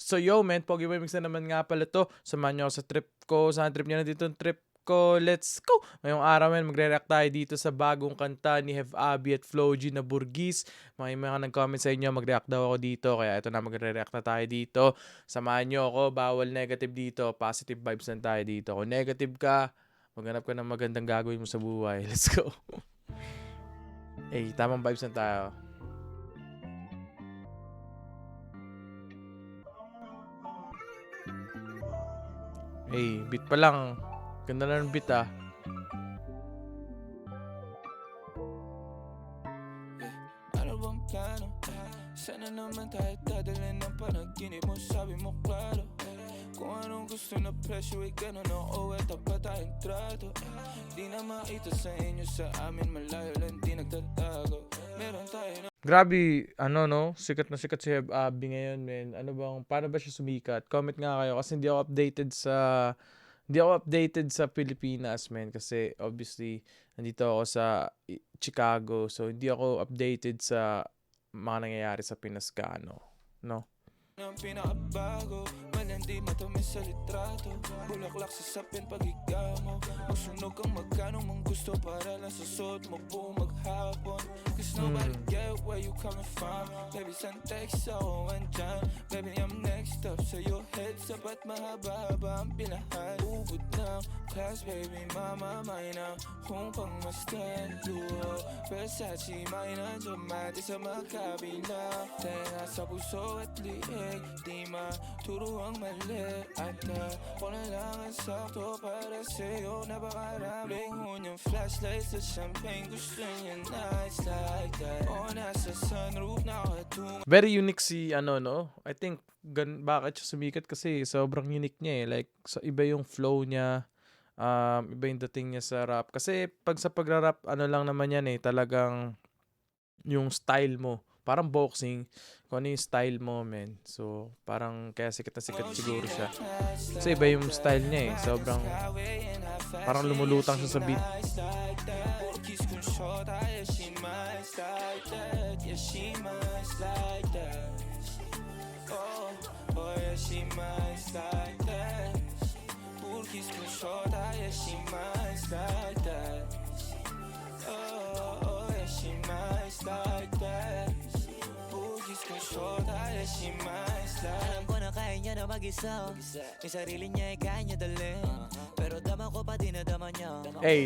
So yo man, Pogi Boy Mix na naman nga pala to. Samahan nyo ako sa trip ko. Saan trip nyo na dito ang trip ko? Let's go! Ngayong araw man, magre-react tayo dito sa bagong kanta ni Have Abby at Flo G na Burgis. May mga nag-comment sa inyo, mag-react daw ako dito. Kaya ito na, magre-react na tayo dito. Samahan nyo ako, bawal negative dito. Positive vibes lang tayo dito. Kung negative ka, maghanap ka ng magandang gagawin mo sa buhay. Let's go! Tamang vibes lang tayo. Beat pa lang. Ganda na ng beat ah. Ano bang plano? Sana naman tayo dadalhin ng panaginip mo, sabi mo klaro. Kung anong gusto na presyo ay gano'n o tapat tayong trato. Di na makita sa inyo, sa amin malayo lang, di nagtatago. Meron tayo na Grabe, ano no? Sikat na sikat si Have Abby ngayon, men. Ano bang, paano ba siya sumikat? Comment nga kayo kasi hindi ako updated sa Pilipinas, men. Kasi obviously, nandito ako sa Chicago. So, hindi ako updated sa mga nangyayari sa Pinas gaano, no? ng pinakabago, malandi matamis sa litrato. Bulaklak sa sapin pag ikaw mo. Magsunog kang magkano mong gusto para lang sa suot mo buong maghapon. Cause nobody get where you coming from. Baby, send text ako andyan. Baby, I'm next up sa your head. Sapat mahaba-haba ang pinahan. Ubod ng class, baby, mama, na kung pangmastan, luho Versace, may nandiyan mati sa magkabila. Tenga sa puso at liig, di maturo ang mali. At ako na lang ang sakto para sa'yo. Napakarami yung flashlight sa champagne. Gusto niya nights like that. O nasa sunroof na katungo. Very unique si ano no. I think bakit siya sumikat kasi sobrang unique niya eh. Like iba yung flow niya, iba yung dating niya sa rap. Kasi pag sa pagra-rap ano lang naman yan eh, talagang yung style mo. Parang boxing, kung ano yung style mo, men. So, parang kaya sikat na sikat siguro siya. Kasi iba yung style niya eh. Sobrang, parang lumulutang siya sa beat. Alam ko na kaya niya na mag-isa. Yung sarili niya ay kaya niya dalhin. Pero dama ko pa dinadama niya.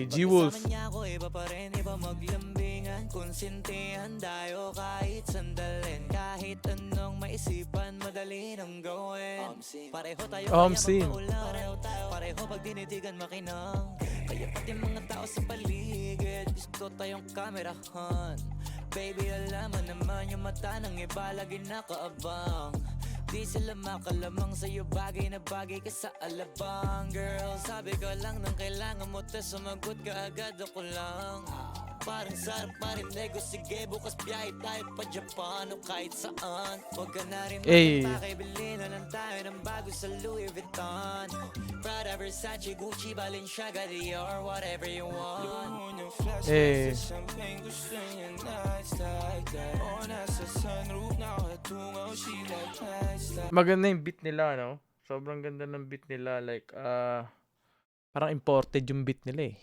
G-Wolf. Pagkasama niya ako iba pa rin, iba maglambingan. Konsintihan tayo kahit sandalin. Kahit anong maisipan, madali nang gawin. Pareho tayo kaya magpaulan. Pareho pag dinitigan makinang. Kaya pati mga tao sa paligid, gusto tayong kamerahan. Baby, alam mo naman yung mata ng iba lagi nakaabang. Di sila makalamang sa'yo, bagay na bagay ka sa alabang. Girl, sabi ko lang nang kailangan mo, tas sumagot ka agad, ako lang. Parang sarap marinig ko, sige bukas biyahe tayo pa Japan o kahit saan. Huwag ka na rin makipakibili na lang tayo ng bago sa Louis Vuitton. Prada, Versace, Gucci, Balenciaga, Dior, whatever you want. Champagne, gusto niya nights like that. O nasa sunroof na katungo, she like nights like that. Maganda yung beat nila, no? Sobrang ganda ng beat nila. Like, parang imported yung beat nila eh.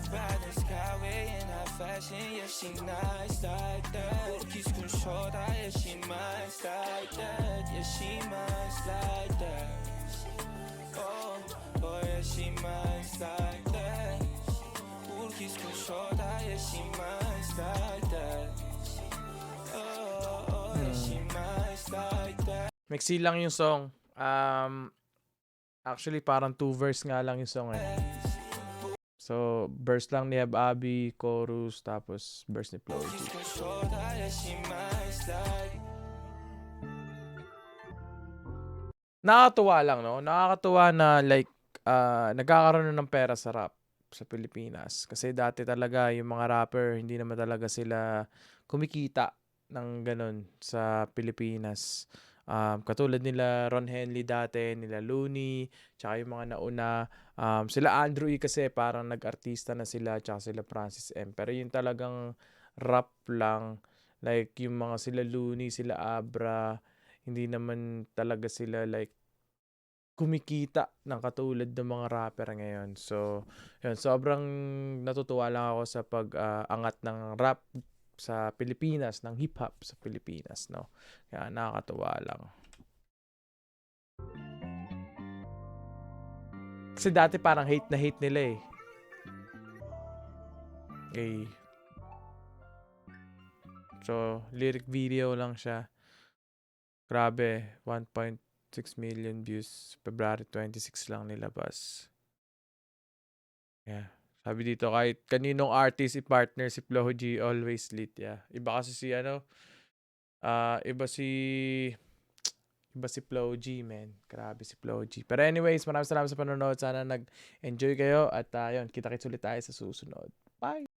Riding skyway in high fashion, yeah, she nice like that. Kiss kung short, yeah, she nice like that. Yeah, she nice like that. Oh, yeah, she nice like that. Kiss kung short, yeah, she nice like that. Oh, yeah, she nice like that. Mixi lang yung song. Actually, parang 2 verse nga lang yung song eh. So, verse lang ni Have Abby, chorus, tapos verse ni Flo G. Nakakatuwa lang, no? Nakakatuwa na like, nagkakaroon na ng pera sa rap sa Pilipinas. Kasi dati talaga yung mga rapper, hindi naman talaga sila kumikita ng ganun sa Pilipinas. Katulad nila Ron Henley dati, nila Looney, tsaka yung mga nauna. Sila Andrew E. kasi parang nag-artista na sila, tsaka sila Francis M. Pero yung talagang rap lang, like yung mga sila Looney, sila Abra, hindi naman talaga sila like kumikita ng katulad ng mga rapper ngayon. So, yun, sobrang natutuwa lang ako sa pag-angat ng rap sa Pilipinas, ng hip-hop sa Pilipinas, no? Kaya nakakatuwa lang. Kasi dati parang hate na hate nila eh. Okay. So, lyric video lang siya. Grabe, 1.6 million views. February 26 lang nilabas. Yeah. Sabi dito, kahit kaninong artist i-partner si Flo G, always lit, yeah. Iba kasi si iba si Flo G, man. Grabe si Flo G. Pero anyways, maraming salamat sa panonood. Sana nag-enjoy kayo at yun, kita-kits ulit tayo sa susunod. Bye!